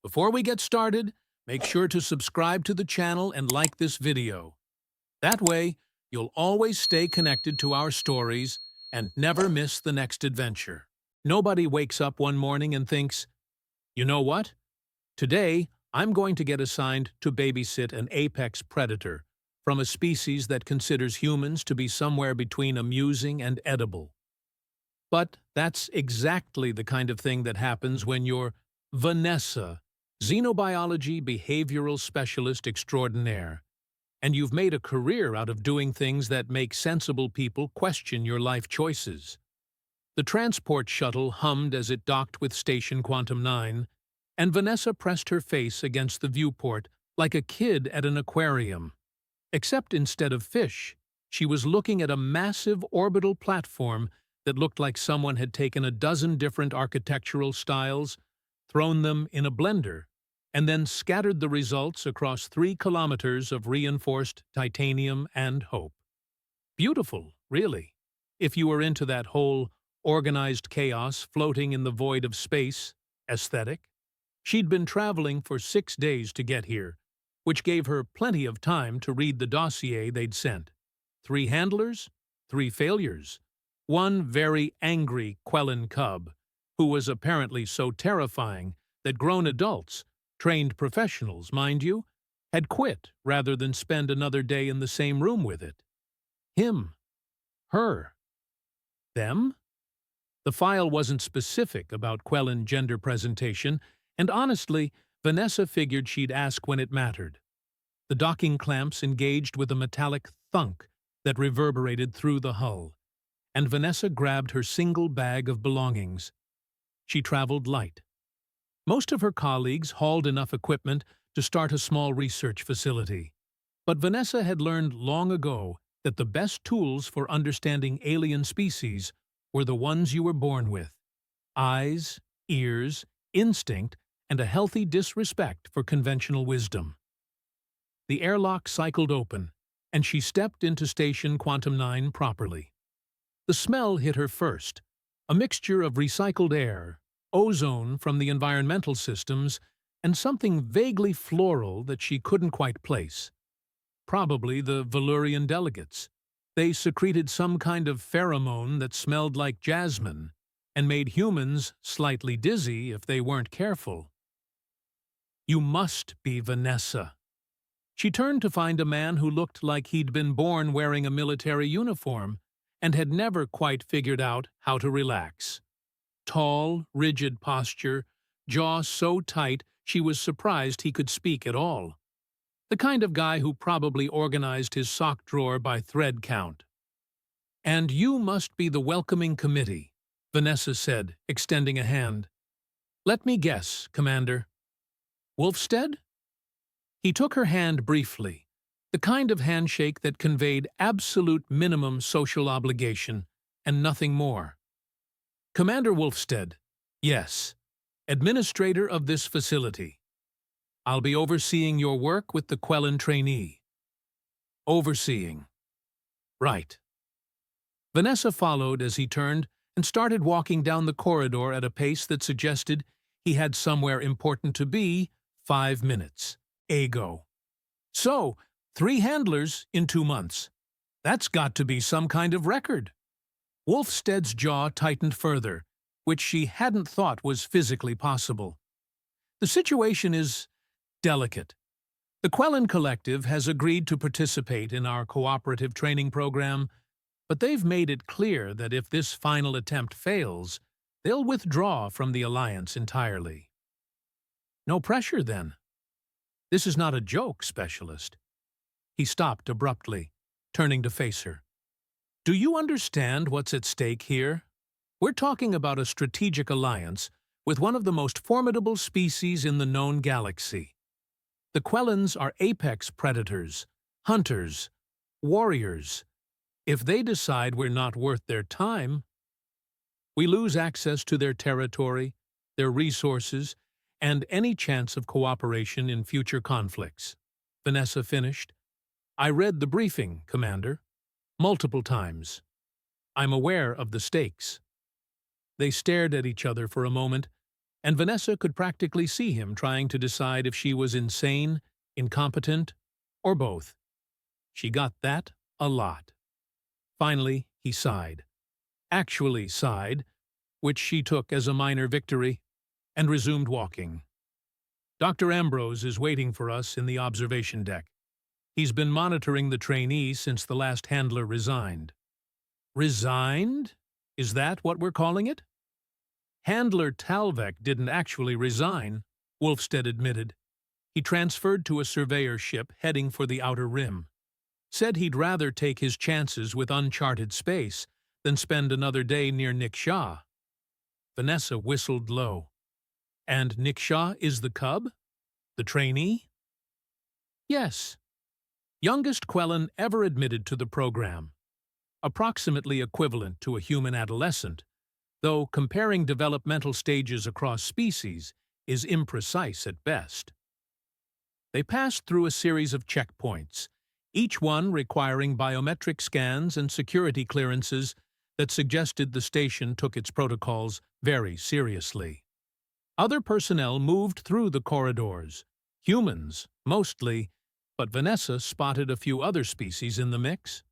Before we get started, make sure to subscribe to the channel and like this video. That way, you'll always stay connected to our stories and never miss the next adventure. Nobody wakes up one morning and thinks, you know what? Today, I'm going to get assigned to babysit an apex predator from a species that considers humans to be somewhere between amusing and edible. But that's exactly the kind of thing that happens when you're Vanessa, xenobiology behavioral specialist extraordinaire, and you've made a career out of doing things that make sensible people question your life choices. The transport shuttle hummed as it docked with Station Quantum 9, and Vanessa pressed her face against the viewport like a kid at an aquarium. Except instead of fish, she was looking at a massive orbital platform that looked like someone had taken a dozen different architectural styles, thrown them in a blender, and then scattered the results across 3 kilometers of reinforced titanium and hope. Beautiful, really, if you were into that whole organized chaos floating in the void of space aesthetic. She'd been traveling for 6 days to get here, which gave her plenty of time to read the dossier they'd sent. 3 handlers, 3 failures, 1 very angry Quellan cub, who was apparently so terrifying that grown adults, trained professionals, mind you, had quit rather than spend another day in the same room with it. Him. Her. Them? The file wasn't specific about Quellan gender presentation, and honestly, Vanessa figured she'd ask when it mattered. The docking clamps engaged with a metallic thunk that reverberated through the hull, and Vanessa grabbed her single bag of belongings. She traveled light. Most of her colleagues hauled enough equipment to start a small research facility. But Vanessa had learned long ago that the best tools for understanding alien species were the ones you were born with: eyes, ears, instinct, and a healthy disrespect for conventional wisdom. The airlock cycled open, and she stepped into Station Quantum 9 properly. The smell hit her first, a mixture of recycled air, ozone from the environmental systems, and something vaguely floral that she couldn't quite place. Probably the Valurian delegates. They secreted some kind of pheromone that smelled like jasmine and made humans slightly dizzy if they weren't careful. You must be Vanessa. She turned to find a man who looked like he'd been born wearing a military uniform and had never quite figured out how to relax. Tall, rigid posture, jaw so tight she was surprised he could speak at all. The kind of guy who probably organized his sock drawer by thread count. "And you must be the welcoming committee," Vanessa said, extending a hand. "Let me guess, Commander. Wolfstead?" He took her hand briefly, the kind of handshake that conveyed absolute minimum social obligation and nothing more. "Commander Wolfstead, yes, administrator of this facility. I'll be overseeing your work with the Quellan trainee." Overseeing. Right. Vanessa followed as he turned and started walking down the corridor at a pace that suggested he had somewhere important to be 5 minutes. Ago. So, 3 handlers in 2 months. That's got to be some kind of record. Wolfstead's jaw tightened further, which she hadn't thought was physically possible. The situation is delicate. The Quellan Collective has agreed to participate in our cooperative training program, but they've made it clear that if this final attempt fails, they'll withdraw from the alliance entirely. No pressure, then. This is not a joke, Specialist. He stopped abruptly, turning to face her. Do you understand what's at stake here? We're talking about a strategic alliance with one of the most formidable species in the known galaxy. The Quellans are apex predators, hunters, warriors. If they decide we're not worth their time, we lose access to their territory, their resources, and any chance of cooperation in future conflicts. Vanessa finished. I read the briefing, Commander. Multiple times. I'm aware of the stakes. They stared at each other for a moment, and Vanessa could practically see him trying to decide if she was insane, incompetent, or both. She got that a lot. Finally, he sighed. Actually sighed, which she took as a minor victory, and resumed walking. Dr. Ambrose is waiting for us in the observation deck. He's been monitoring the trainee since the last handler resigned. Resigned? Is that what we're calling it? Handler Talvek didn't actually resign, Wolfstead admitted. He transferred to a surveyor ship heading for the Outer Rim. Said he'd rather take his chances with uncharted space than spend another day near Nick Shaw. Vanessa whistled low. And Nick Shaw is the cub? The trainee? Yes. Youngest Quellan ever admitted to the program. Approximately equivalent to a human adolescent, though comparing developmental stages across species is imprecise at best. They passed through a series of checkpoints, each one requiring biometric scans and security clearances that suggested the station took its protocols very seriously. Other personnel moved through the corridors, humans, mostly, but Vanessa spotted a few other species in the mix.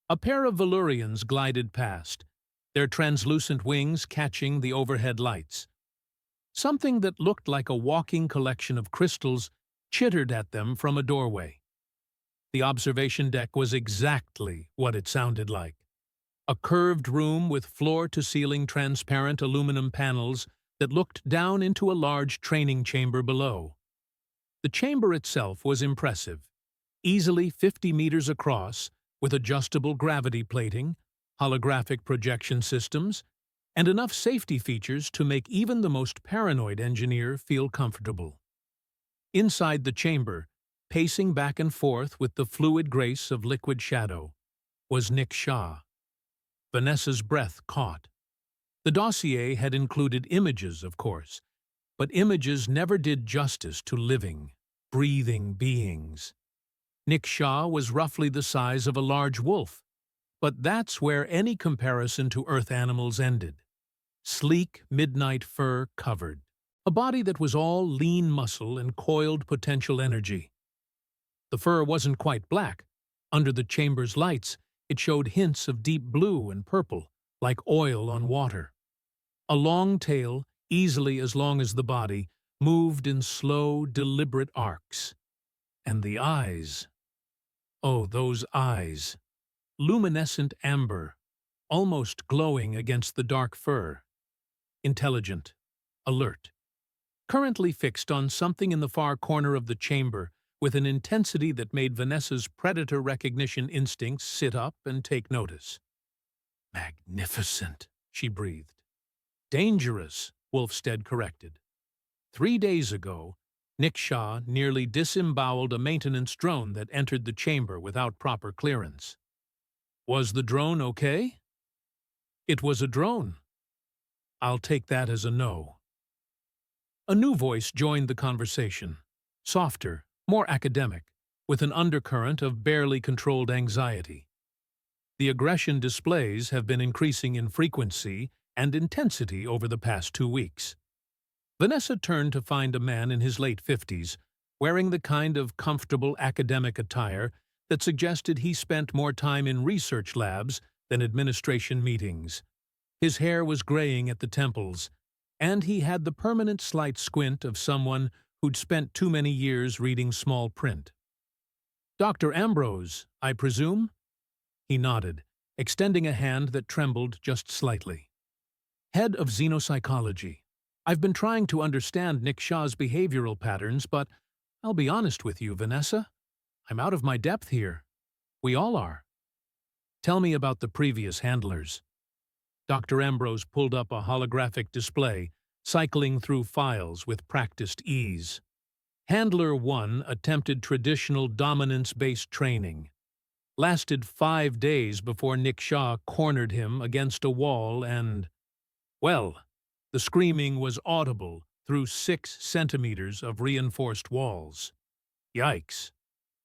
A pair of Valurians glided past, their translucent wings catching the overhead lights. Something that looked like a walking collection of crystals chittered at them from a doorway. The observation deck was exactly what it sounded like. A curved room with floor-to-ceiling transparent aluminum panels that looked down into a large training chamber below. The chamber itself was impressive, easily 50 meters across, with adjustable gravity plating, holographic projection systems, and enough safety features to make even the most paranoid engineer feel comfortable. Inside the chamber, pacing back and forth with the fluid grace of liquid shadow, was Nick Shaw. Vanessa's breath caught. The dossier had included images, of course, but images never did justice to living, breathing beings. Nick Shaw was roughly the size of a large wolf, but that's where any comparison to Earth animals ended. Sleek, midnight fur covered. A body that was all lean muscle and coiled potential energy. The fur wasn't quite black. Under the chamber's lights, it showed hints of deep blue and purple, like oil on water. A long tail, easily as long as the body, moved in slow, deliberate arcs. And the eyes. Oh, those eyes. Luminescent amber, almost glowing against the dark fur. Intelligent, alert. Currently fixed on something in the far corner of the chamber with an intensity that made Vanessa's predator recognition instincts sit up and take notice. Magnificent, she breathed. Dangerous, Wolfstead corrected. 3 days ago, Nick Shaw nearly disemboweled a maintenance drone that entered the chamber without proper clearance. Was the drone okay? It was a drone. I'll take that as a no. A new voice joined the conversation, softer, more academic, with an undercurrent of barely controlled anxiety. The aggression displays have been increasing in frequency and intensity over the past 2 weeks. Vanessa turned to find a man in his late 50s, wearing the kind of comfortable academic attire that suggested he spent more time in research labs than administration meetings. His hair was graying at the temples, and he had the permanent slight squint of someone who'd spent too many years reading small print. Dr. Ambrose, I presume? He nodded, extending a hand that trembled just slightly. Head of Xenopsychology. I've been trying to understand Nick Shaw's behavioral patterns, but I'll be honest with you, Vanessa. I'm out of my depth here. We all are. Tell me about the previous handlers. Dr. Ambrose pulled up a holographic display, cycling through files with practiced ease. Handler 1 attempted traditional dominance-based training. Lasted 5 days before Nick Shaw cornered him against a wall and, well, the screaming was audible through 6 centimeters of reinforced walls. Yikes.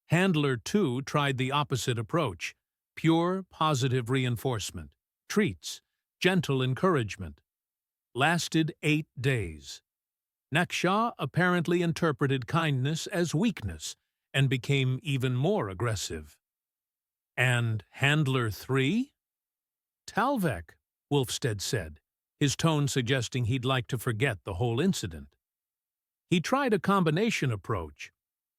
Handler 2 tried the opposite approach, pure positive reinforcement, treats, gentle encouragement. Lasted 8 days. Naksha apparently interpreted kindness as weakness and became even more aggressive. And Handler 3? Talvek, Wolfstead said, his tone suggesting he'd like to forget the whole incident. He tried a combination approach,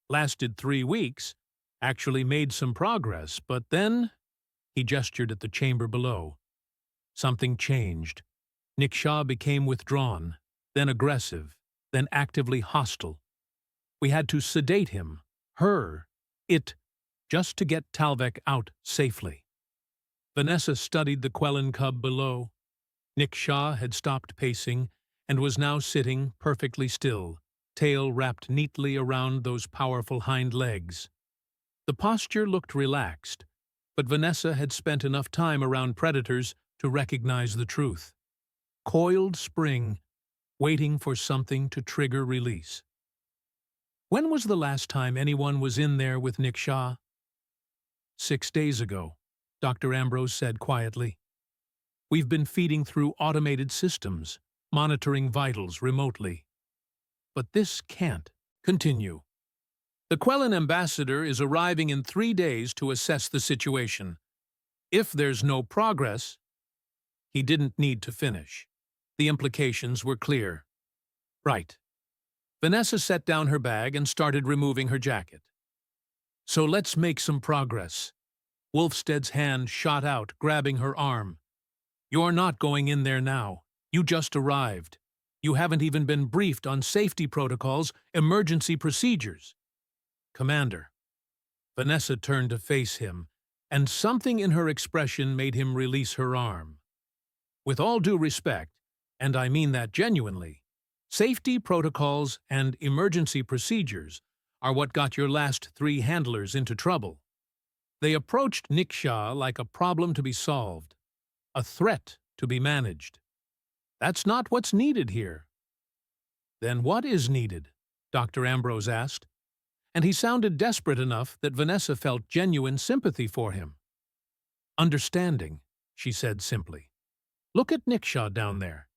lasted 3 weeks, actually made some progress, but then he gestured at the chamber below. Something changed. Niksha became withdrawn, then aggressive, then actively hostile. We had to sedate him, her, it, just to get Talvek out safely. Vanessa studied the Quellan cub below. Niksha had stopped pacing and was now sitting perfectly still, tail wrapped neatly around those powerful hind legs. The posture looked relaxed, but Vanessa had spent enough time around predators to recognize the truth. Coiled spring, waiting for something to trigger release. When was the last time anyone was in there with Niksha? 6 days ago, Dr. Ambrose said quietly. We've been feeding through automated systems, monitoring vitals remotely. But this can't continue. The Quellan ambassador is arriving in 3 days to assess the situation. If there's no progress, he didn't need to finish. The implications were clear. Right. Vanessa set down her bag and started removing her jacket. So let's make some progress. Wolfstead's hand shot out, grabbing her arm. You're not going in there now. You just arrived. You haven't even been briefed on safety protocols, emergency procedures. Commander. Vanessa turned to face him, and something in her expression made him release her arm. With all due respect, and I mean that genuinely, safety protocols and emergency procedures are what got your last 3 handlers into trouble. They approached Niksha like a problem to be solved, a threat to be managed. That's not what's needed here. Then what is needed? Dr. Ambrose asked, and he sounded desperate enough that Vanessa felt genuine sympathy for him. Understanding, she said simply. Look at Niksha down there.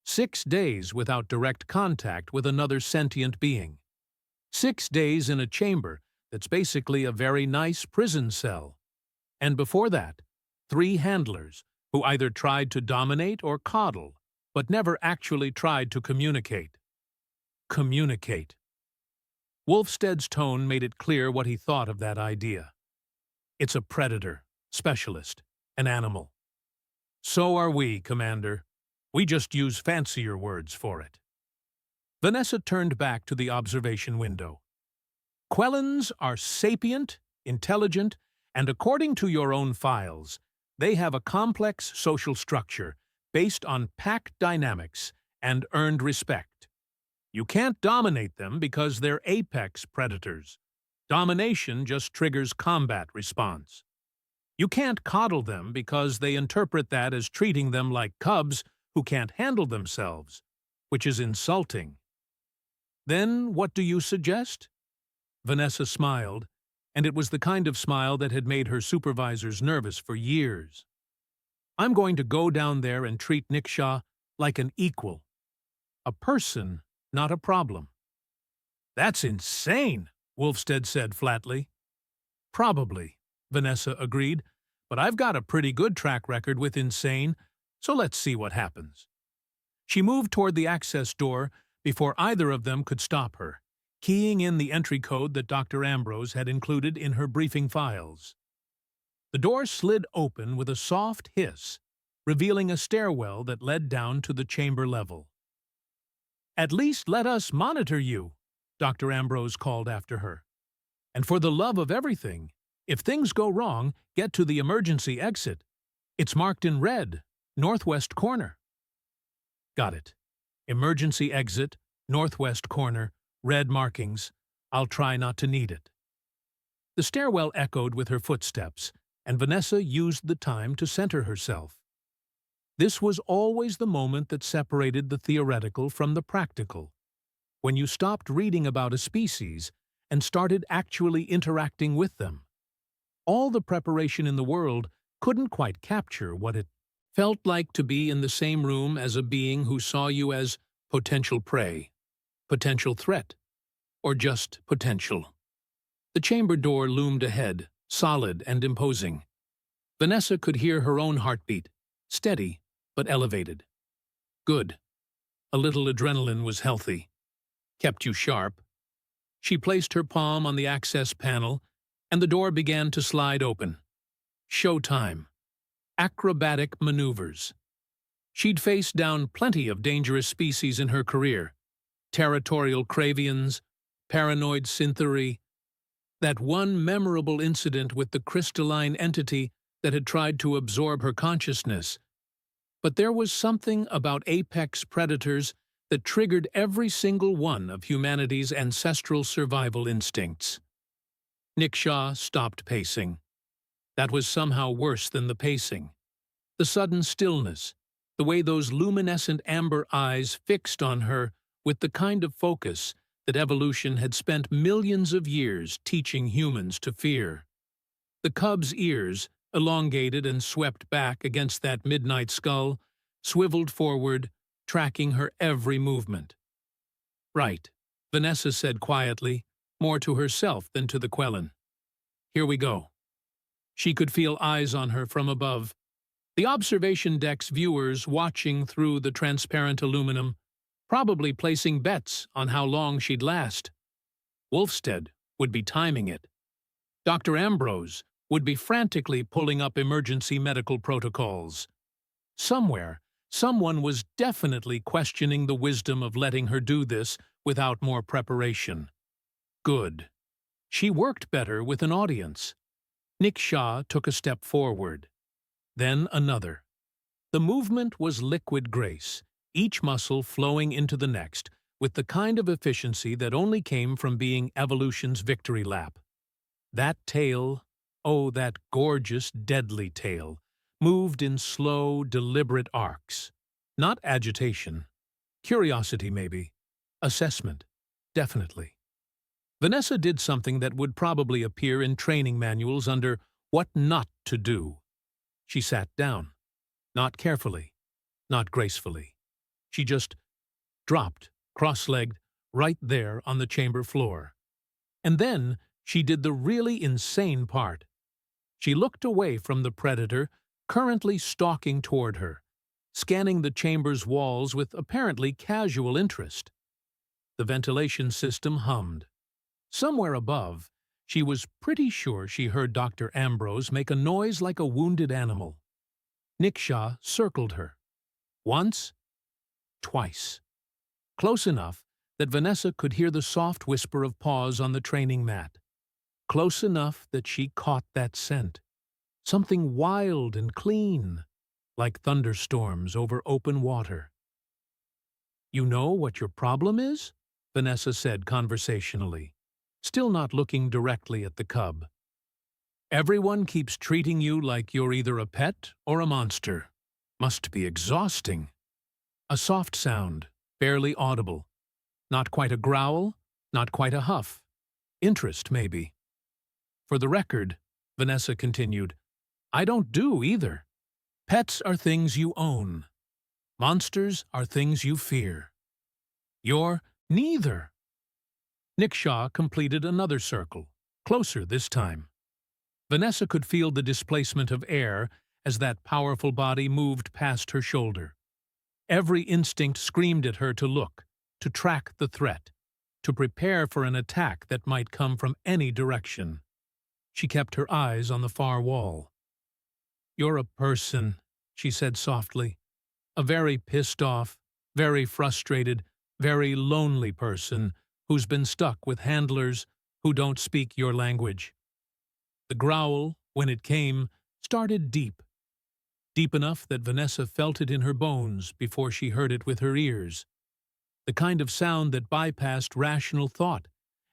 6 days without direct contact with another sentient being. 6 days in a chamber that's basically a very nice prison cell. And before that, 3 handlers who either tried to dominate or coddle, but never actually tried to communicate. Communicate. Wolfstead's tone made it clear what he thought of that idea. It's a predator, specialist, an animal. So are we, Commander. We just use fancier words for it. Vanessa turned back to the observation window. Quellans are sapient, intelligent, and according to your own files, they have a complex social structure based on pack dynamics and earned respect. You can't dominate them because they're apex predators. Domination just triggers combat response. You can't coddle them because they interpret that as treating them like cubs who can't handle themselves, which is insulting. Then what do you suggest? Vanessa smiled, and it was the kind of smile that had made her supervisors nervous for years. I'm going to go down there and treat Niksha like an equal. A person, not a problem. That's insane, Wolfstead said flatly. Probably, Vanessa agreed, but I've got a pretty good track record with insane, so let's see what happens. She moved toward the access door before either of them could stop her, keying in the entry code that Dr. Ambrose had included in her briefing files. The door slid open with a soft hiss, revealing a stairwell that led down to the chamber level. At least let us monitor you, Dr. Ambrose called after her. And for the love of everything, if things go wrong, get to the emergency exit. It's marked in red, northwest corner. Got it. Emergency exit, northwest corner, red markings. I'll try not to need it. The stairwell echoed with her footsteps, and Vanessa used the time to center herself. This was always the moment that separated the theoretical from the practical, when you stopped reading about a species and started actually interacting with them. All the preparation in the world couldn't quite capture what it felt like to be in the same room as a being who saw you as potential prey. potential threat, or just potential. The chamber door loomed ahead, solid and imposing. Vanessa could hear her own heartbeat, steady but elevated. Good. A little adrenaline was healthy. Kept you sharp. She placed her palm on the access panel, and the door began to slide open. Showtime. Acrobatic maneuvers. She'd faced down plenty of dangerous species in her career. Territorial cravians, paranoid synthery, that one memorable incident with the crystalline entity that had tried to absorb her consciousness. But there was something about apex predators that triggered every single one of humanity's ancestral survival instincts. Nick Shaw stopped pacing. That was somehow worse than the pacing. The sudden stillness, the way those luminescent amber eyes fixed on her with the kind of focus that evolution had spent millions of years teaching humans to fear. The cub's ears, elongated and swept back against that midnight skull, swiveled forward, tracking her every movement. "Right," Vanessa said quietly, more to herself than to the Quellen. "Here we go." She could feel eyes on her from above. The observation deck's viewers watching through the transparent aluminum, probably placing bets on how long she'd last. Wolfstead would be timing it. Dr. Ambrose would be frantically pulling up emergency medical protocols. Somewhere, someone was definitely questioning the wisdom of letting her do this without more preparation. Good. She worked better with an audience. Nick Shaw took a step forward. Then another. The movement was liquid grace, each muscle flowing into the next, with the kind of efficiency that only came from being evolution's victory lap. That tail, oh, that gorgeous, deadly tail, moved in slow, deliberate arcs. Not agitation. Curiosity, maybe. Assessment. Definitely. Vanessa did something that would probably appear in training manuals under what not to do. She sat down. Not carefully. Not gracefully. She just dropped, cross-legged, right there on the chamber floor. And then she did the really insane part. She looked away from the predator, currently stalking toward her, scanning the chamber's walls with apparently casual interest. The ventilation system hummed. Somewhere above, she was pretty sure she heard Dr. Ambrose make a noise like a wounded animal. Nick Shaw circled her. Once, twice. Close enough that Vanessa could hear the soft whisper of paws on the training mat. Close enough that she caught that scent. Something wild and clean, like thunderstorms over open water. "You know what your problem is?" Vanessa said conversationally, still not looking directly at the cub. "Everyone keeps treating you like you're either a pet or a monster. Must be exhausting." A soft sound, barely audible. Not quite a growl, not quite a huff. Interest, maybe. "For the record," Vanessa continued, "I don't do either. Pets are things you own. Monsters are things you fear. You're neither." Nick Shaw completed another circle, closer this time. Vanessa could feel the displacement of air as that powerful body moved past her shoulder. Every instinct screamed at her to look, to track the threat, to prepare for an attack that might come from any direction. She kept her eyes on the far wall. "You're a person," she said softly. "A very pissed off, very frustrated, very lonely person who's been stuck with handlers who don't speak your language." The growl, when it came, started deep. Deep enough that Vanessa felt it in her bones before she heard it with her ears. The kind of sound that bypassed rational thought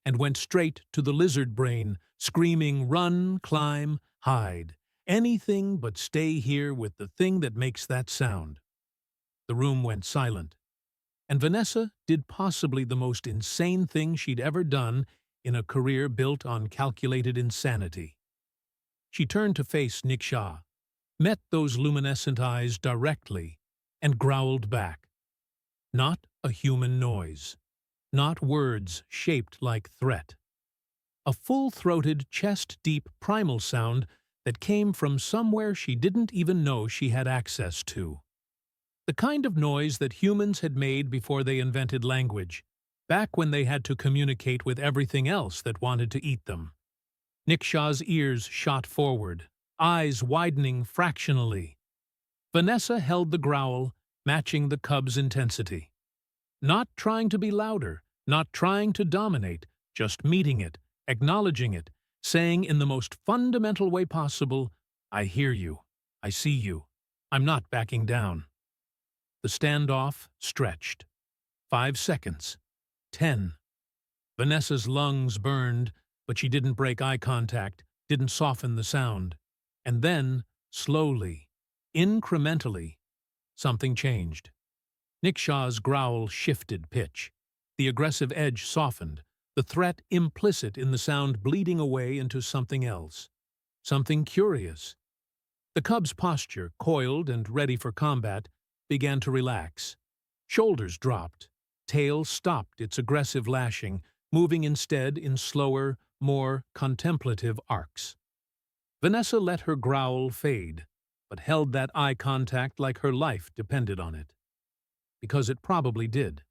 and went straight to the lizard brain, screaming, "Run, climb, hide. Anything but stay here with the thing that makes that sound." The room went silent, and Vanessa did possibly the most insane thing she'd ever done in a career built on calculated insanity. She turned to face Nick Shaw, met those luminescent eyes directly, and growled back. Not a human noise. not words shaped like threat. A full-throated, chest-deep primal sound that came from somewhere she didn't even know she had access to. The kind of noise that humans had made before they invented language, back when they had to communicate with everything else that wanted to eat them. Nickshaw's ears shot forward, eyes widening fractionally. Vanessa held the growl, matching the cub's intensity. Not trying to be louder, not trying to dominate, just meeting it, acknowledging it, saying in the most fundamental way possible, "I hear you, I see you, I'm not backing down." The standoff stretched. 5 seconds. 10. Vanessa's lungs burned, but she didn't break eye contact, didn't soften the sound. And then, slowly, incrementally, something changed. Nickshaw's growl shifted pitch. The aggressive edge softened, the threat implicit in the sound bleeding away into something else. Something curious. The cub's posture, coiled and ready for combat, began to relax. Shoulders dropped. Tail stopped its aggressive lashing, moving instead in slower, more contemplative arcs. Vanessa let her growl fade, but held that eye contact like her life depended on it. Because it probably did.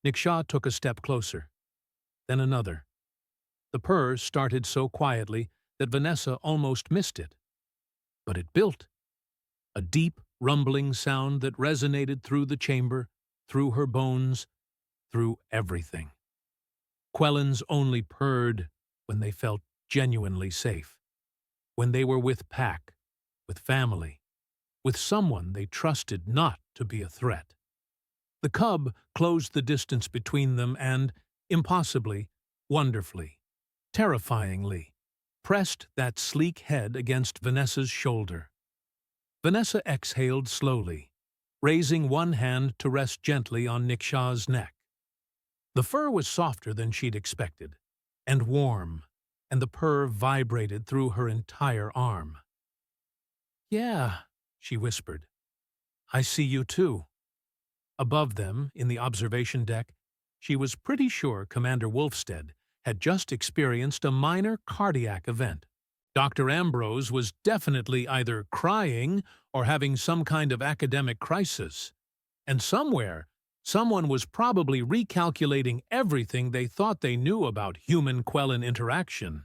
Nickshaw took a step closer. Then another. The purr started so quietly that Vanessa almost missed it. But it built. A deep, rumbling sound that resonated through the chamber, through her bones, through everything. Quellens only purred when they felt genuinely safe. When they were with pack, with family, with someone they trusted not to be a threat. The cub closed the distance between them and, impossibly, wonderfully, terrifyingly, pressed that sleek head against Vanessa's shoulder. Vanessa exhaled slowly, raising one hand to rest gently on Nickshaw's neck. The fur was softer than she'd expected, and warm, and the purr vibrated through her entire arm. "Yeah," she whispered. "I see you too." Above them, in the observation deck, she was pretty sure Commander Wolfstead had just experienced a minor cardiac event. Dr. Ambrose was definitely either crying or having some kind of academic crisis. And somewhere, someone was probably recalculating everything they thought they knew about human-Quellen interaction.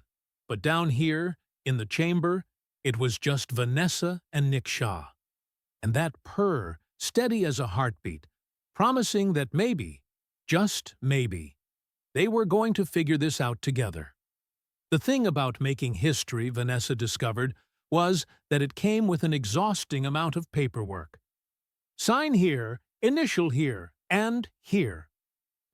But down here, in the chamber, it was just Vanessa and Nickshaw. And that purr, steady as a heartbeat, promising that maybe, just maybe, they were going to figure this out together. The thing about making history, Vanessa discovered, was that it came with an exhausting amount of paperwork. Sign here, initial here, and here.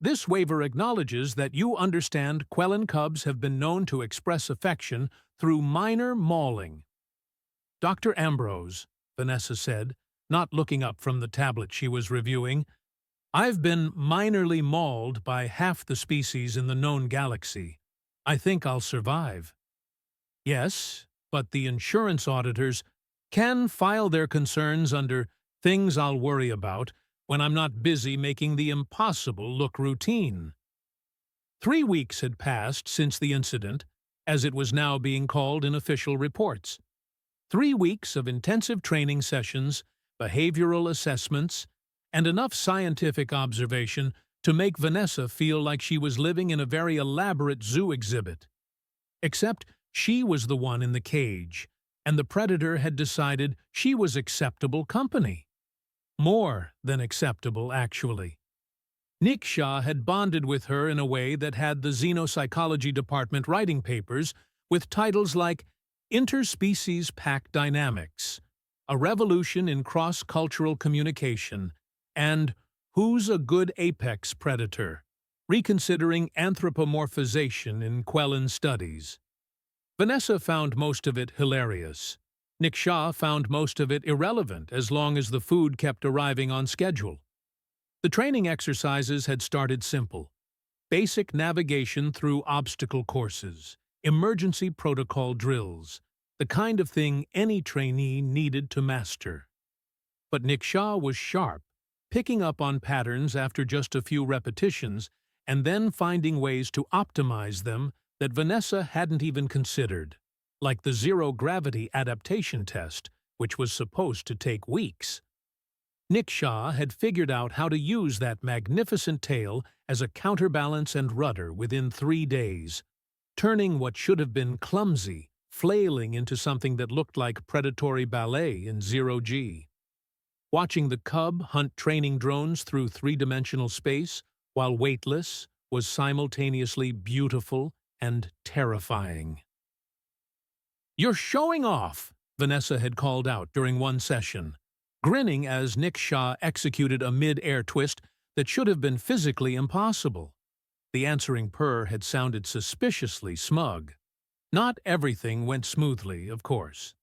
This waiver acknowledges that you understand Quellen cubs have been known to express affection through minor mauling. Dr. Ambrose, Vanessa said, not looking up from the tablet she was reviewing, "I've been minorly mauled by half the species in the known galaxy. I think I'll survive." "Yes, but the insurance auditors can file their concerns under things I'll worry about when I'm not busy making the impossible look routine." 3 weeks had passed since the incident, as it was now being called in official reports. 3 weeks of intensive training sessions, behavioral assessments, and enough scientific observation to make Vanessa feel like she was living in a very elaborate zoo exhibit. Except she was the one in the cage, and the Predator had decided she was acceptable company. More than acceptable, actually. Nickshaw had bonded with her in a way that had the Xenopsychology department writing papers with titles like Interspecies Pack Dynamics, A Revolution in Cross-Cultural Communication, and Who's a Good Apex Predator? Reconsidering Anthropomorphization in Quellen Studies. Vanessa found most of it hilarious. Nickshaw found most of it irrelevant as long as the food kept arriving on schedule. The training exercises had started simple. Basic navigation through obstacle courses, emergency protocol drills, the kind of thing any trainee needed to master. But Nickshaw was sharp, picking up on patterns after just a few repetitions and then finding ways to optimize them that Vanessa hadn't even considered, like the zero-gravity adaptation test, which was supposed to take weeks. Nick Shaw had figured out how to use that magnificent tail as a counterbalance and rudder within 3 days, turning what should have been clumsy, flailing into something that looked like predatory ballet in zero-G. Watching the Cub hunt training drones through three-dimensional space, while weightless, was simultaneously beautiful and terrifying. "You're showing off," Vanessa had called out during one session, grinning as Nick Shaw executed a mid-air twist that should have been physically impossible. The answering purr had sounded suspiciously smug. Not everything went smoothly, of course.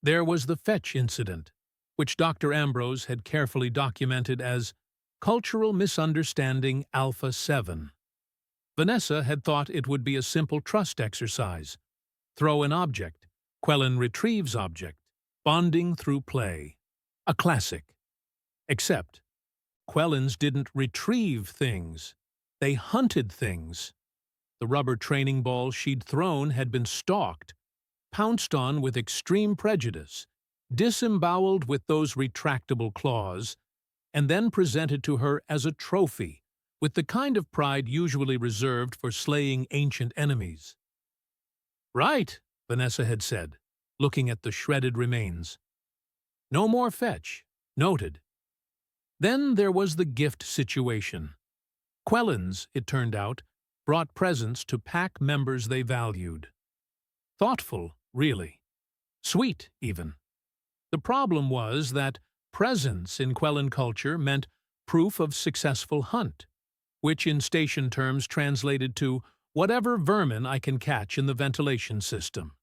There was the fetch incident, which Dr. Ambrose had carefully documented as cultural misunderstanding Alpha 7. Vanessa had thought it would be a simple trust exercise. Throw an object, Quellen retrieves object, bonding through play. A classic. Except, Quellens didn't retrieve things. They hunted things. The rubber training ball she'd thrown had been stalked, pounced on with extreme prejudice, disemboweled with those retractable claws, and then presented to her as a trophy, with the kind of pride usually reserved for slaying ancient enemies. "Right," Vanessa had said, looking at the shredded remains. "No more fetch. Noted." Then there was the gift situation. Quellens, it turned out, brought presents to pack members they valued. Thoughtful, really. Sweet, even. The problem was that presence in Quellen culture meant proof of successful hunt, which in station terms translated to whatever vermin I can catch in the ventilation system.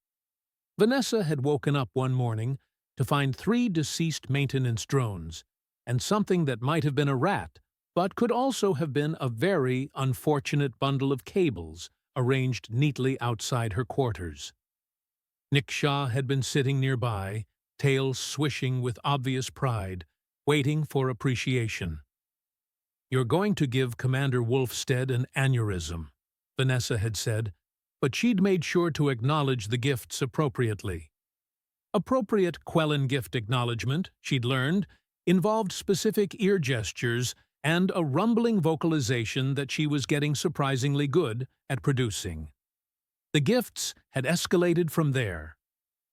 Vanessa had woken up one morning to find 3 deceased maintenance drones, and something that might have been a rat, but could also have been a very unfortunate bundle of cables arranged neatly outside her quarters. Nick Shaw had been sitting nearby, tail swishing with obvious pride, waiting for appreciation. "You're going to give Commander Wolfstead an aneurysm," Vanessa had said, but she'd made sure to acknowledge the gifts appropriately. Appropriate Quellen gift acknowledgement, she'd learned, involved specific ear gestures and a rumbling vocalization that she was getting surprisingly good at producing. The gifts had escalated from there.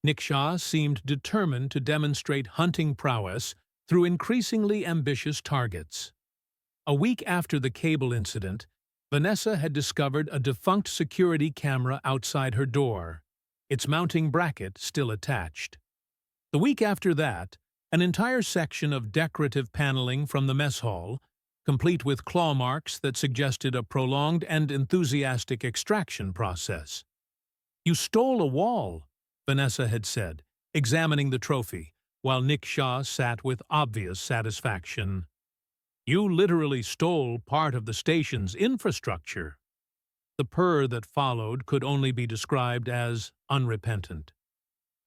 Nick Shaw seemed determined to demonstrate hunting prowess through increasingly ambitious targets. A week after the cable incident, Vanessa had discovered a defunct security camera outside her door, its mounting bracket still attached. The week after that, an entire section of decorative paneling from the mess hall, complete with claw marks that suggested a prolonged and enthusiastic extraction process. "You stole a wall," Vanessa had said, examining the trophy, while Nick Shaw sat with obvious satisfaction. "You literally stole part of the station's infrastructure." The purr that followed could only be described as unrepentant.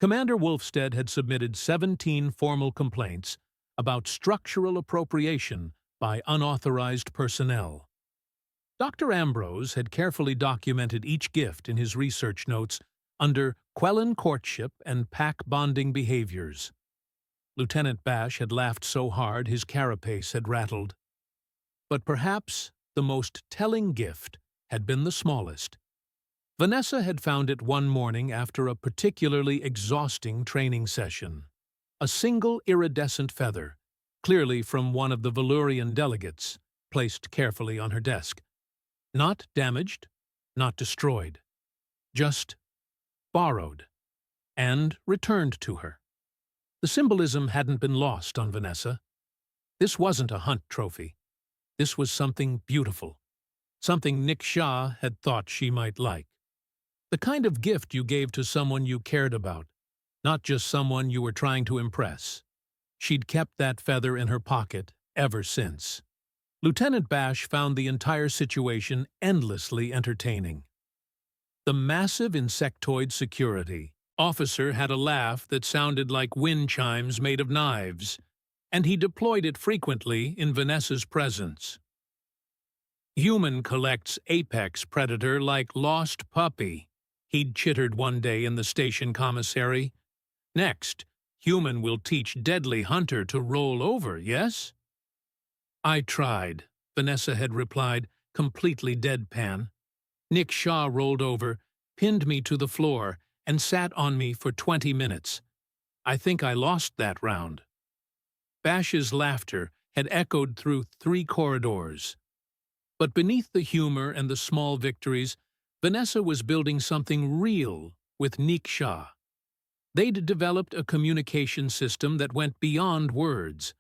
Commander Wolfstead had submitted 17 formal complaints about structural appropriation by unauthorized personnel. Dr. Ambrose had carefully documented each gift in his research notes under Quellen courtship and pack bonding behaviors. Lieutenant Bash had laughed so hard his carapace had rattled. But perhaps the most telling gift had been the smallest. Vanessa had found it one morning after a particularly exhausting training session. A single iridescent feather, clearly from one of the Valurian delegates, placed carefully on her desk. Not damaged, not destroyed. Just borrowed and returned to her. The symbolism hadn't been lost on Vanessa. This wasn't a hunt trophy. This was something beautiful, something Nick Shaw had thought she might like. The kind of gift you gave to someone you cared about, not just someone you were trying to impress. She'd kept that feather in her pocket ever since. Lieutenant Bash found the entire situation endlessly entertaining. The massive insectoid security officer had a laugh that sounded like wind chimes made of knives, and he deployed it frequently in Vanessa's presence. Human collects apex predator like lost puppy, he'd chittered one day in the station commissary. Next, human will teach deadly hunter to roll over, yes? I tried, Vanessa had replied, completely deadpan. Nick Shaw rolled over, pinned me to the floor, and sat on me for 20 minutes. I think I lost that round. Bash's laughter had echoed through 3 corridors. But beneath the humor and the small victories, Vanessa was building something real with Nick Shaw. They'd developed a communication system that went beyond words,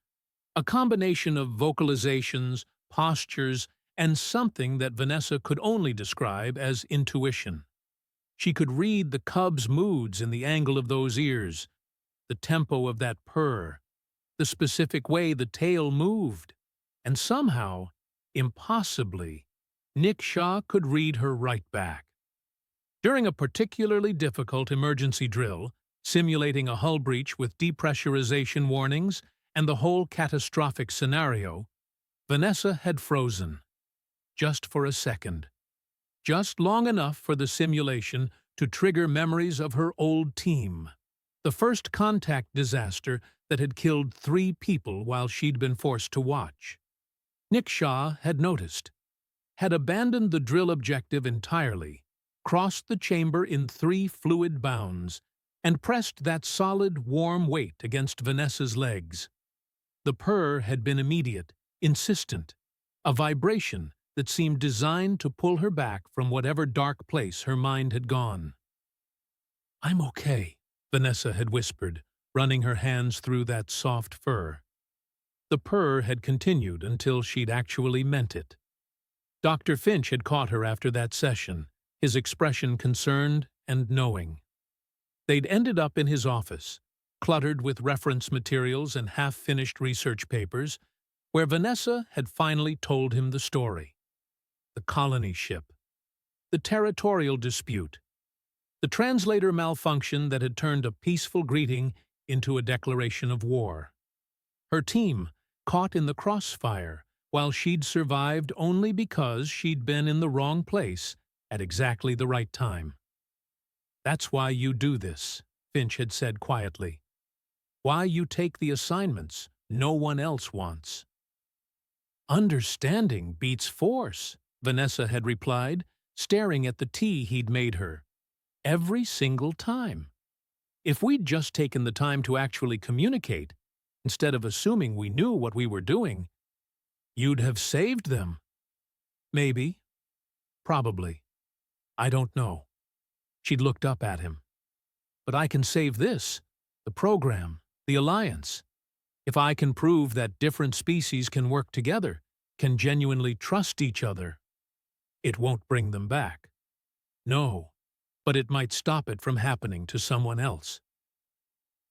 a combination of vocalizations, postures, and something that Vanessa could only describe as intuition. She could read the cub's moods in the angle of those ears, the tempo of that purr, the specific way the tail moved, and somehow, impossibly, Nick Shaw could read her right back. During a particularly difficult emergency drill, simulating a hull breach with depressurization warnings and the whole catastrophic scenario, Vanessa had frozen. Just for a second. Just long enough for the simulation to trigger memories of her old team. The first contact disaster that had killed 3 people while she'd been forced to watch. Nick Shaw had noticed, had abandoned the drill objective entirely, crossed the chamber in 3 fluid bounds, and pressed that solid, warm weight against Vanessa's legs. The purr had been immediate, insistent, a vibration that seemed designed to pull her back from whatever dark place her mind had gone. "I'm okay," Vanessa had whispered, running her hands through that soft fur. The purr had continued until she'd actually meant it. Dr. Finch had caught her after that session, his expression concerned and knowing. They'd ended up in his office, cluttered with reference materials and half-finished research papers, where Vanessa had finally told him the story. The colony ship, the territorial dispute, the translator malfunction that had turned a peaceful greeting into a declaration of war. Her team, caught in the crossfire, while she'd survived only because she'd been in the wrong place at exactly the right time. "That's why you do this," Finch had said quietly. "Why you take the assignments no one else wants." "Understanding beats force," Vanessa had replied, staring at the tea he'd made her. "Every single time. If we'd just taken the time to actually communicate, instead of assuming we knew what we were doing, you'd have saved them." "Maybe. Probably. I don't know." She'd looked up at him. "But I can save this, the program, the alliance. If I can prove that different species can work together, can genuinely trust each other, it won't bring them back. No, but it might stop it from happening to someone else."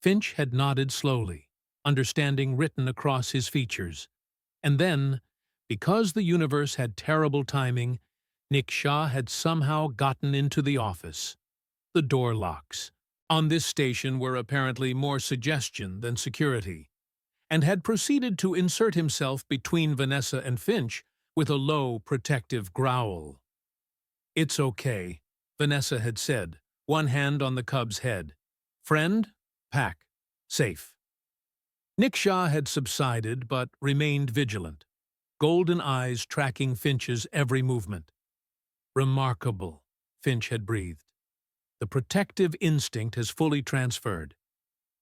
Finch had nodded slowly, understanding written across his features. And then, because the universe had terrible timing, Nick Shaw had somehow gotten into the office. The door locks, on this station, were apparently more suggestion than security, and had proceeded to insert himself between Vanessa and Finch with a low, protective growl. "It's okay," Vanessa had said, one hand on the cub's head. "Friend, pack, safe." Nick Shaw had subsided but remained vigilant, golden eyes tracking Finch's every movement. "Remarkable," Finch had breathed. "The protective instinct has fully transferred.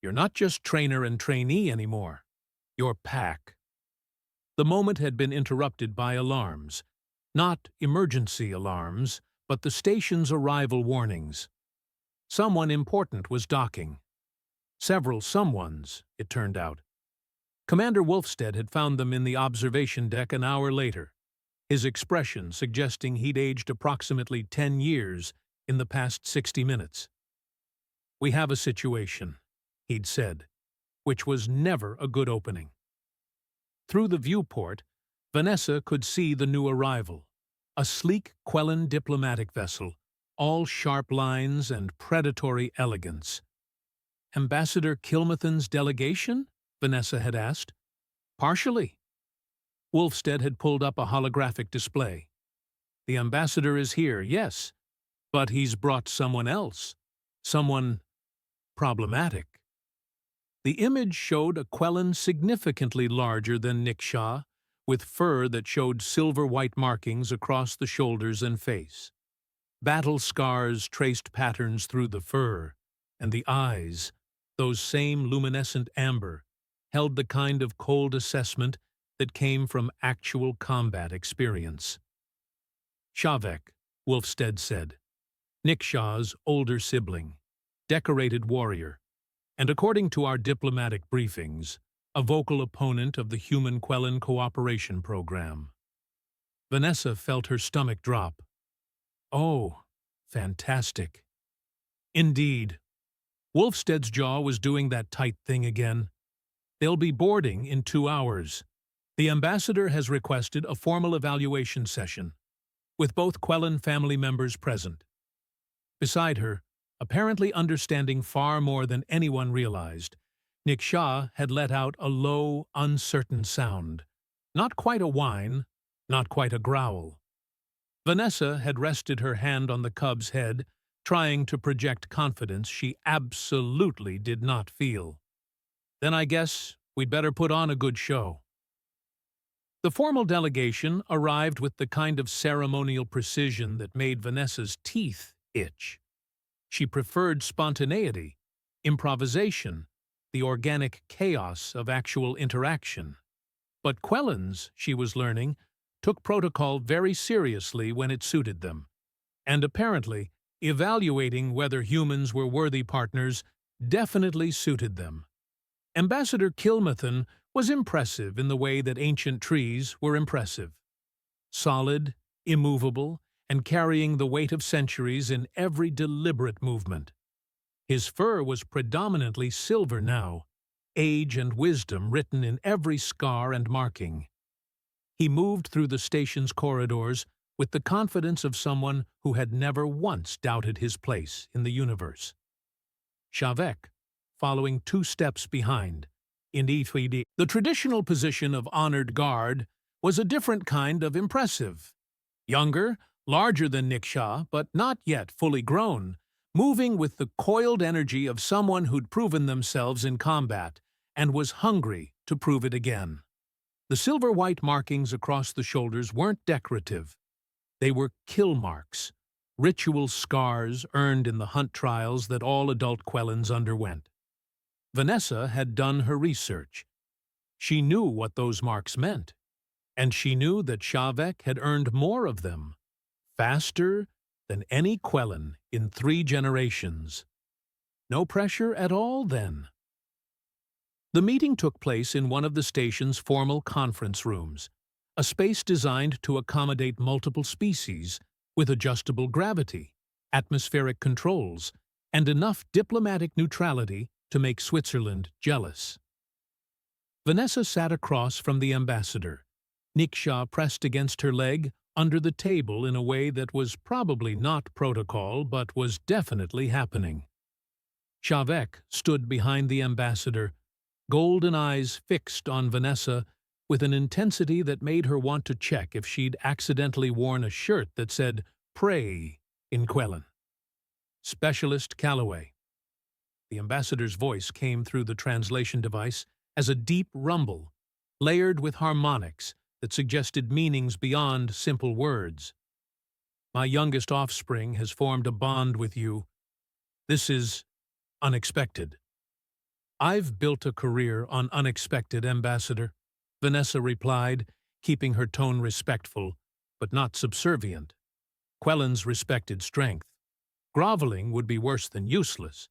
You're not just trainer and trainee anymore. You're pack." The moment had been interrupted by alarms, not emergency alarms, but the station's arrival warnings. Someone important was docking. Several someones, it turned out. Commander Wolfstead had found them in the observation deck an hour later, his expression suggesting he'd aged approximately 10 years in the past 60 minutes. "We have a situation," he'd said, which was never a good opening. Through the viewport, Vanessa could see the new arrival, a sleek Quellen diplomatic vessel, all sharp lines and predatory elegance. "Ambassador Kilmethan's delegation?" Vanessa had asked. "Partially." Wolfstead had pulled up a holographic display. The ambassador is here, yes, but he's brought someone else. Someone problematic. The image showed a Quellan significantly larger than Niksha, with fur that showed silver-white markings across the shoulders and face. Battle scars traced patterns through the fur, and the eyes, those same luminescent amber, held the kind of cold assessment that came from actual combat experience. Shavek, Wolfstead said, Niksha's older sibling, decorated warrior, and according to our diplomatic briefings, a vocal opponent of the Human Quellan Cooperation Program. Vanessa felt her stomach drop. Oh, fantastic. Indeed. Wolfstead's jaw was doing that tight thing again. They'll be boarding in 2 hours. The ambassador has requested a formal evaluation session, with both Quellan family members present. Beside her, apparently understanding far more than anyone realized, Niksha had let out a low, uncertain sound. Not quite a whine, not quite a growl. Vanessa had rested her hand on the cub's head, trying to project confidence she absolutely did not feel. Then I guess we'd better put on a good show. The formal delegation arrived with the kind of ceremonial precision that made Vanessa's teeth itch. She preferred spontaneity, improvisation, the organic chaos of actual interaction. But Quellans, she was learning, took protocol very seriously when it suited them, and apparently evaluating whether humans were worthy partners definitely suited them. Ambassador Kilmathan was impressive in the way that ancient trees were impressive. Solid, immovable, and carrying the weight of centuries in every deliberate movement. His fur was predominantly silver now, age and wisdom written in every scar and marking. He moved through the station's corridors with the confidence of someone who had never once doubted his place in the universe. Shavek, following 2 steps behind, the traditional position of honored guard was a different kind of impressive. Younger, larger than Niksha, but not yet fully grown, moving with the coiled energy of someone who'd proven themselves in combat and was hungry to prove it again. The silver-white markings across the shoulders weren't decorative. They were kill marks, ritual scars earned in the hunt trials that all adult Quellans underwent. Vanessa had done her research. She knew what those marks meant, and she knew that Shavek had earned more of them, faster than any Quellan in 3 generations. No pressure at all, then. The meeting took place in one of the station's formal conference rooms, a space designed to accommodate multiple species with adjustable gravity, atmospheric controls, and enough diplomatic neutrality to make Switzerland jealous. Vanessa sat across from the ambassador, Niksha pressed against her leg under the table in a way that was probably not protocol but was definitely happening. Shavek stood behind the ambassador, golden eyes fixed on Vanessa with an intensity that made her want to check if she'd accidentally worn a shirt that said "Pray" in Quellan. Specialist Calloway. The ambassador's voice came through the translation device as a deep rumble, layered with harmonics that suggested meanings beyond simple words. My youngest offspring has formed a bond with you. This is unexpected. I've built a career on unexpected, Ambassador, Vanessa replied, keeping her tone respectful, but not subservient. Quellans respected strength. Groveling would be worse than useless.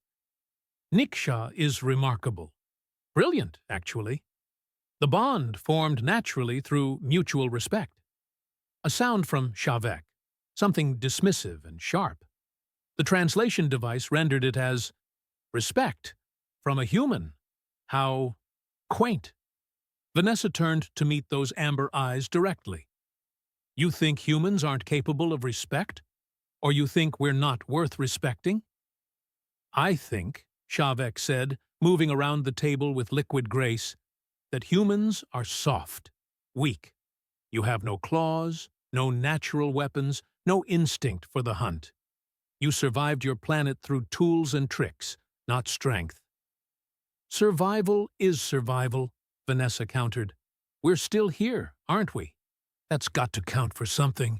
Niksha is remarkable. Brilliant, actually. The bond formed naturally through mutual respect. A sound from Shavek, something dismissive and sharp. The translation device rendered it as respect from a human. How quaint. Vanessa turned to meet those amber eyes directly. You think humans aren't capable of respect? Or you think we're not worth respecting? I think, Shavek said, moving around the table with liquid grace, that humans are soft, weak. You have no claws, No natural weapons, no instinct for the hunt. You survived your planet through tools and tricks, not strength. Survival is survival, Vanessa countered. We're still here, aren't we? That's got to count for something.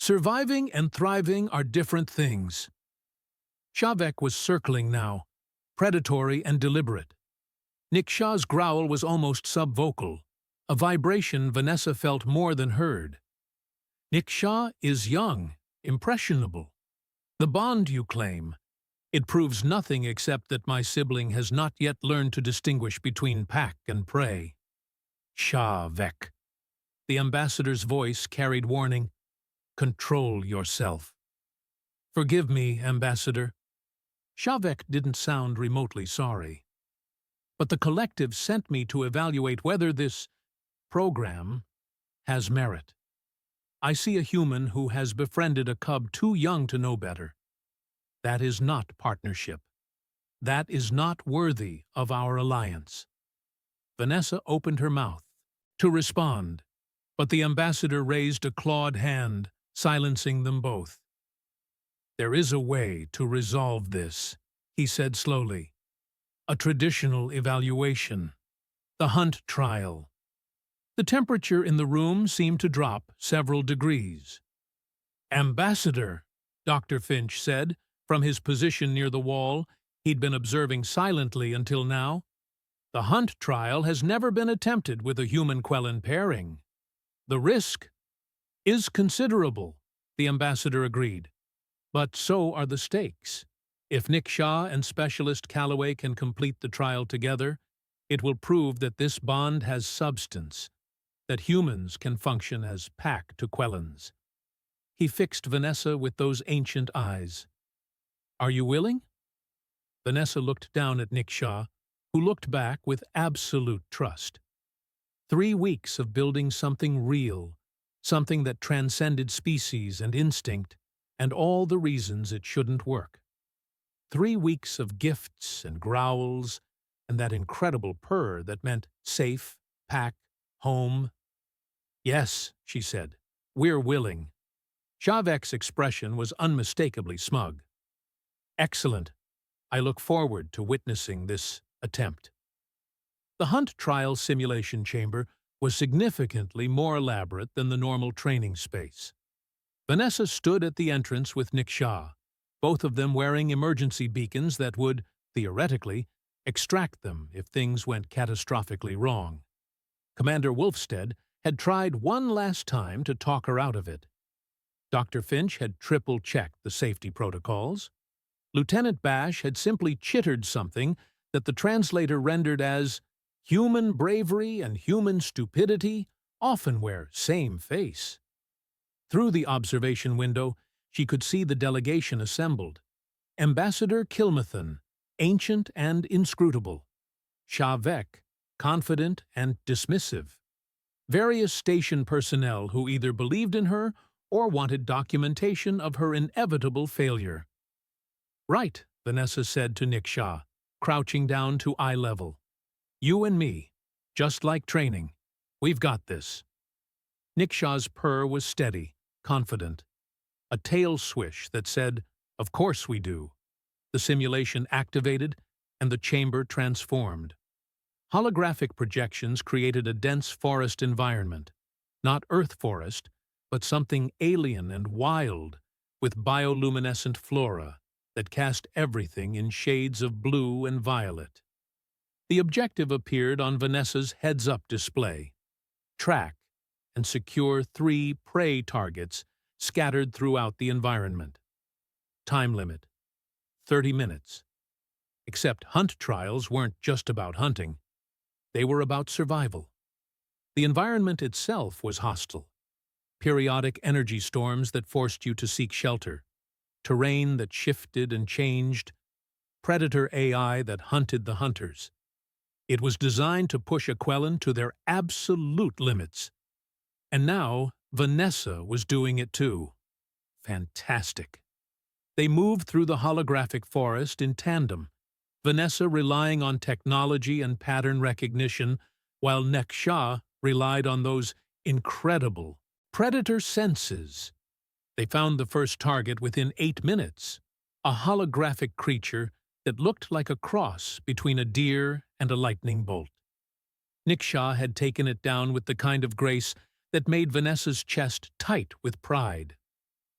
Surviving and thriving are different things. Shavek was circling now, predatory and deliberate. Nikshaw's growl was almost subvocal, a vibration Vanessa felt more than heard. Nikshaw is young, impressionable. The bond you claim, it proves nothing except that my sibling has not yet learned to distinguish between pack and prey. Shavek. The ambassador's voice carried warning. Control yourself. Forgive me, Ambassador. Shavek didn't sound remotely sorry. But the collective sent me to evaluate whether this program has merit. I see a human who has befriended a cub too young to know better. That is not partnership. That is not worthy of our alliance. Vanessa opened her mouth to respond, but the ambassador raised a clawed hand, silencing them both. There is a way to resolve this, he said slowly. A traditional evaluation. The hunt trial. The temperature in the room seemed to drop several degrees. Ambassador, Dr. Finch said, from his position near the wall he'd been observing silently until now. The hunt trial has never been attempted with a human-Quellan pairing. The risk is considerable, the ambassador agreed. But so are the stakes. If Nick Shaw and Specialist Calloway can complete the trial together, it will prove that this bond has substance, that humans can function as pack to Quellans. He fixed Vanessa with those ancient eyes. Are you willing? Vanessa looked down at Nick Shaw, who looked back with absolute trust. 3 weeks of building something real, something that transcended species and instinct, and all the reasons it shouldn't work. 3 weeks of gifts and growls, and that incredible purr that meant safe, pack, home. Yes, she said, we're willing. Shavek's expression was unmistakably smug. Excellent. I look forward to witnessing this attempt. The hunt trial simulation chamber was significantly more elaborate than the normal training space. Vanessa stood at the entrance with Nick Shaw, both of them wearing emergency beacons that would, theoretically, extract them if things went catastrophically wrong. Commander Wolfstead had tried one last time to talk her out of it. Dr. Finch had triple-checked the safety protocols. Lieutenant Bash had simply chittered something that the translator rendered as human bravery and human stupidity often wear same face. Through the observation window, she could see the delegation assembled. Ambassador Kilmathan, ancient and inscrutable. Shavek, confident and dismissive. Various station personnel who either believed in her or wanted documentation of her inevitable failure. Right, Vanessa said to Nick Shaw, crouching down to eye level. You and me, just like training. We've got this. Nick Shaw's purr was steady, confident. A tail swish that said, of course we do. The simulation activated, and the chamber transformed. Holographic projections created a dense forest environment. Not Earth forest, but something alien and wild, with bioluminescent flora that cast everything in shades of blue and violet. The objective appeared on Vanessa's heads-up display. Track and secure 3 prey targets scattered throughout the environment. Time limit, 30 minutes. Except hunt trials weren't just about hunting. They were about survival. The environment itself was hostile. Periodic energy storms that forced you to seek shelter. Terrain that shifted and changed. Predator AI that hunted the hunters. It was designed to push a Quellan to their absolute limits. And now, Vanessa was doing it too. Fantastic. They moved through the holographic forest in tandem, Vanessa relying on technology and pattern recognition, while Nek Shah relied on those incredible Predator senses. They found the first target within 8 minutes, a holographic creature that looked like a cross between a deer and a lightning bolt. Niksha had taken it down with the kind of grace that made Vanessa's chest tight with pride.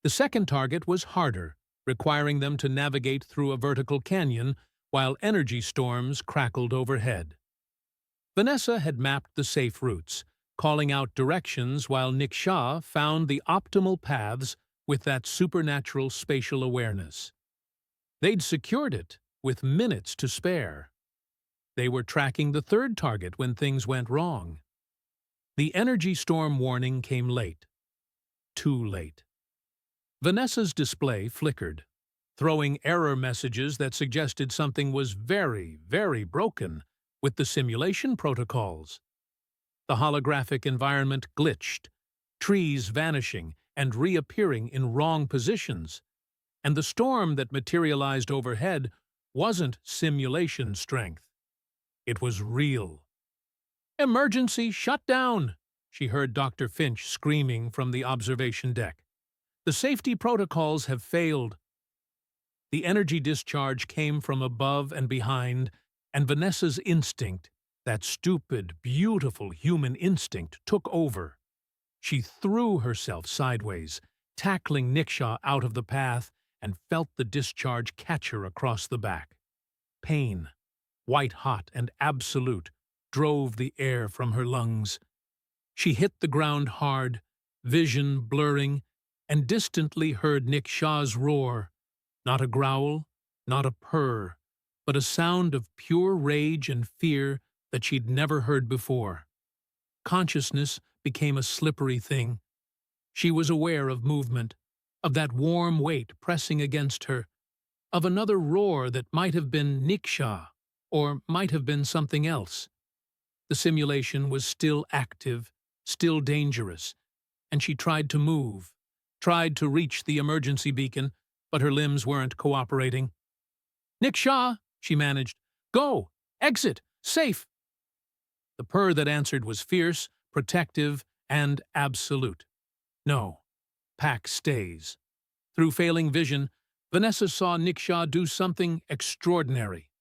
The second target was harder, requiring them to navigate through a vertical canyon while energy storms crackled overhead. Vanessa had mapped the safe routes, calling out directions while Niksha found the optimal paths with that supernatural spatial awareness. They'd secured it with minutes to spare. They were tracking the third target when things went wrong. The energy storm warning came late. Too late. Vanessa's display flickered, throwing error messages that suggested something was very, very broken with the simulation protocols. The holographic environment glitched, trees vanishing and reappearing in wrong positions, and the storm that materialized overhead wasn't simulation strength. It was real. "Emergency shutdown!" she heard Dr. Finch screaming from the observation deck. "The safety protocols have failed." The energy discharge came from above and behind, and Vanessa's instinct, that stupid, beautiful human instinct, took over. She threw herself sideways, tackling Niksha out of the path, and felt the discharge catch her across the back. Pain, white-hot and absolute, drove the air from her lungs. She hit the ground hard, vision blurring, and distantly heard Niksha's roar. Not a growl, not a purr, but a sound of pure rage and fear that she'd never heard before. Consciousness became a slippery thing. She was aware of movement, of that warm weight pressing against her, of another roar that might have been Niksha, or might have been something else. The simulation was still active, still dangerous, and she tried to move, tried to reach the emergency beacon, but her limbs weren't cooperating. "Niksha," she managed. "Go! Exit! Safe!" The purr that answered was fierce, protective, and absolute. No. Pack stays. Through failing vision, Vanessa saw Niksha do something extraordinary.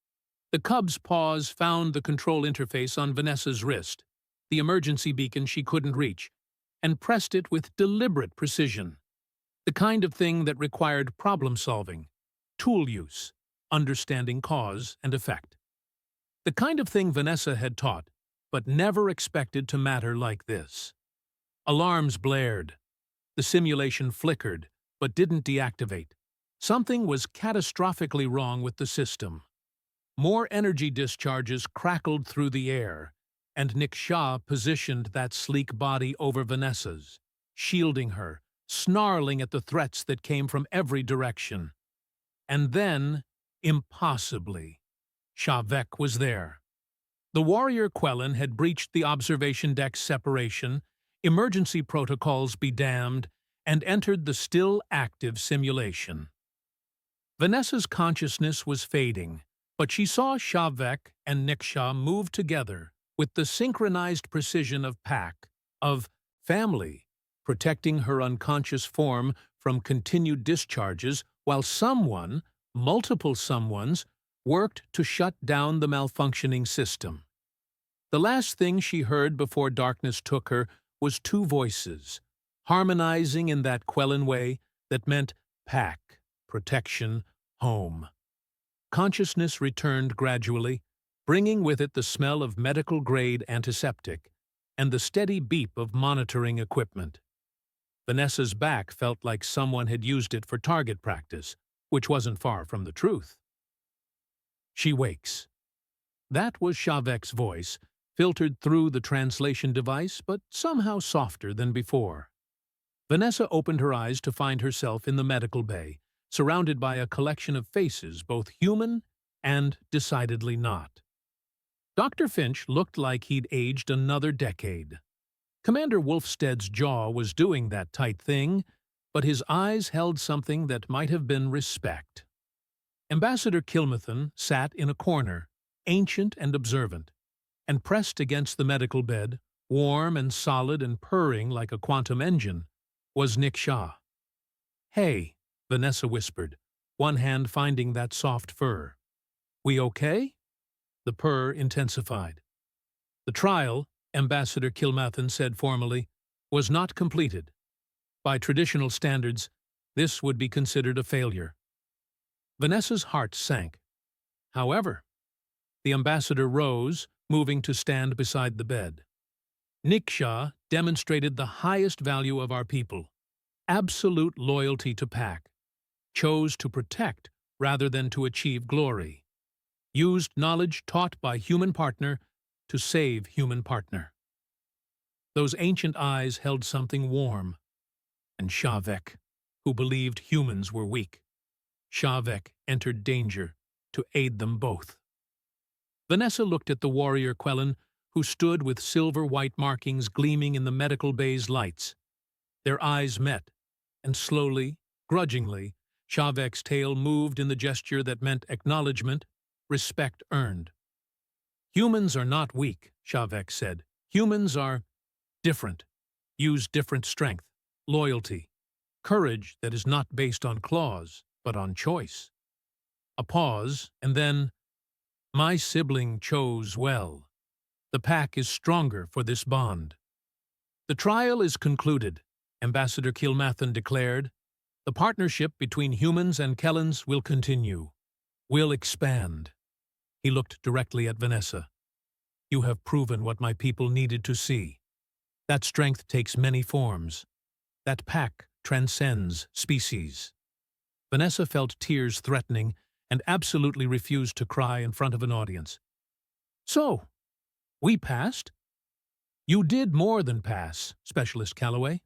The cub's paws found the control interface on Vanessa's wrist, the emergency beacon she couldn't reach, and pressed it with deliberate precision. The kind of thing that required problem-solving, tool use, understanding cause and effect. The kind of thing Vanessa had taught, but never expected to matter like this. Alarms blared. The simulation flickered, but didn't deactivate. Something was catastrophically wrong with the system. More energy discharges crackled through the air, and Niksha positioned that sleek body over Vanessa's, shielding her, snarling at the threats that came from every direction. And then, impossibly, Shavek was there. The warrior Quellen had breached the observation deck separation, emergency protocols be damned, and entered the still-active simulation. Vanessa's consciousness was fading, but she saw Shavek and Niksha move together with the synchronized precision of pack, of family, protecting her unconscious form from continued discharges while someone, multiple someones, worked to shut down the malfunctioning system. The last thing she heard before darkness took her was two voices, harmonizing in that Quellen way that meant pack, protection, home. Consciousness returned gradually, bringing with it the smell of medical-grade antiseptic and the steady beep of monitoring equipment. Vanessa's back felt like someone had used it for target practice, which wasn't far from the truth. She wakes. That was Shavek's voice, filtered through the translation device, but somehow softer than before. Vanessa opened her eyes to find herself in the medical bay, surrounded by a collection of faces, both human and decidedly not. Dr. Finch looked like he'd aged another decade. Commander Wolfstead's jaw was doing that tight thing, but his eyes held something that might have been respect. Ambassador Kilmathan sat in a corner, ancient and observant, and pressed against the medical bed warm and solid and purring like a quantum engine, was Nick Shaw. "Hey," Vanessa whispered, one hand finding that soft fur. "We okay?" The purr intensified. The trial, Ambassador Kilmathan said formally, was not completed. By traditional standards, this would be considered a failure. Vanessa's heart sank. However, the ambassador rose, moving to stand beside the bed. Nick Shaw demonstrated the highest value of our people, absolute loyalty to pack, chose to protect rather than to achieve glory, used knowledge taught by human partner to save human partner. Those ancient eyes held something warm. And Shavek, who believed humans were weak. Shavek entered danger to aid them both. Vanessa looked at the warrior Quellen, who stood with silver-white markings gleaming in the medical bay's lights. Their eyes met, and slowly, grudgingly, Shavek's tail moved in the gesture that meant acknowledgement, respect earned. "Humans are not weak," Shavek said. "Humans are different, use different strength, loyalty, courage that is not based on claws, but on choice." A pause, and then, "My sibling chose well. The pack is stronger for this bond." "The trial is concluded," Ambassador Kilmathan declared. "The partnership between humans and Kellans will continue, will expand." He looked directly at Vanessa. "You have proven what my people needed to see. That strength takes many forms. That pack transcends species." Vanessa felt tears threatening and absolutely refused to cry in front of an audience. "So, we passed?" "You did more than pass, Specialist Calloway.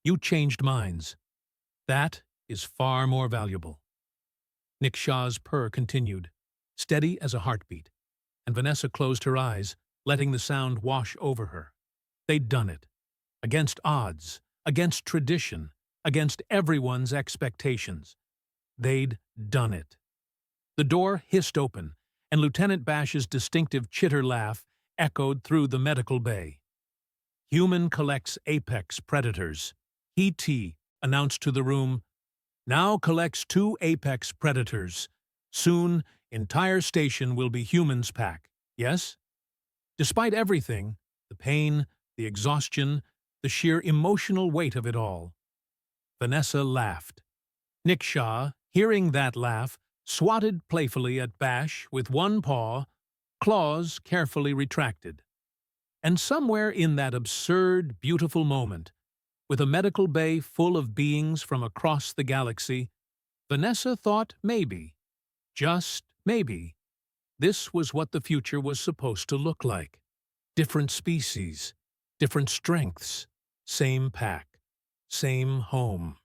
You changed minds. That is far more valuable." Nick Shaw's purr continued, steady as a heartbeat, and Vanessa closed her eyes, letting the sound wash over her. They'd done it. Against odds, against tradition, against everyone's expectations. They'd done it. The door hissed open, and Lieutenant Bash's distinctive chitter laugh echoed through the medical bay. "Human collects apex predators. He announced to the room, now collects 2 apex predators. Soon, entire station will be humans pack, yes?" Despite everything, the pain, the exhaustion, the sheer emotional weight of it all, Vanessa laughed. Nick Shaw, hearing that laugh, swatted playfully at Bash with one paw, claws carefully retracted. And somewhere in that absurd, beautiful moment, with a medical bay full of beings from across the galaxy, Vanessa thought maybe, just maybe, this was what the future was supposed to look like. Different species, different strengths, same pack, same home.